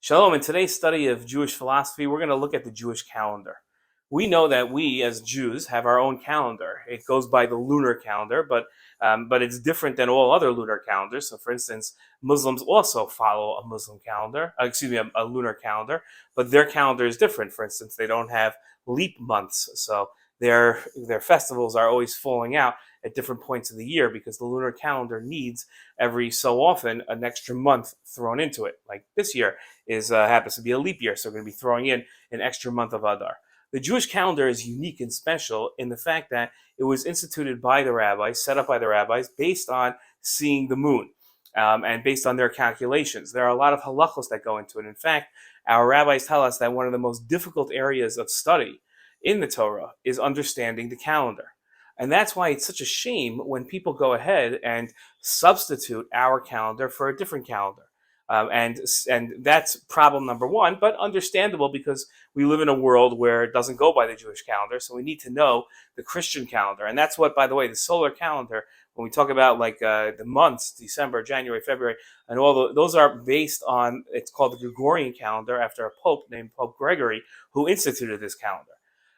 Shalom. In today's study of Jewish philosophy, we're going to look at the Jewish calendar. We know that we, as Jews, have our own calendar. It goes by the lunar calendar, but it's different than all other lunar calendars. So, for instance, Muslims also follow a Muslim calendar, a lunar calendar, but their calendar is different. For instance, they don't have leap months, so their festivals are always falling out at different points of the year because the lunar calendar needs every so often an extra month thrown into it. Like this year is happens to be a leap year, so we're going to be throwing in an extra month of Adar. The Jewish calendar is unique and special in the fact that it was instituted by the rabbis, set up by the rabbis, based on seeing the moon and based on their calculations. There are a lot of halachos that go into it. In fact, our rabbis tell us that one of the most difficult areas of study in the Torah is understanding the calendar. And that's why it's such a shame when people go ahead and substitute our calendar for a different calendar. And that's problem number one, but understandable because we live in a world where it doesn't go by the Jewish calendar, so we need to know the Christian calendar. And that's what, by the way, the solar calendar, when we talk about the months, December, January, February, and those are based on, it's called the Gregorian calendar after a pope named Pope Gregory, who instituted this calendar.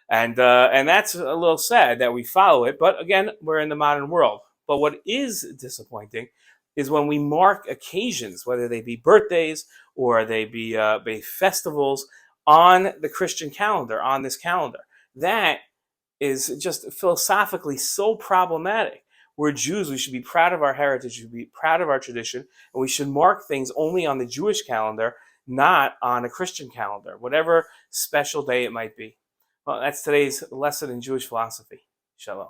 And that's a little sad that we follow it, but again, we're in the modern world. But what is disappointing is when we mark occasions, whether they be birthdays or they be festivals, on the Christian calendar, on this calendar. That is just philosophically so problematic. We're Jews, we should be proud of our heritage, we should be proud of our tradition, and we should mark things only on the Jewish calendar, not on a Christian calendar, whatever special day it might be. Well, that's today's lesson in Jewish philosophy. Shalom.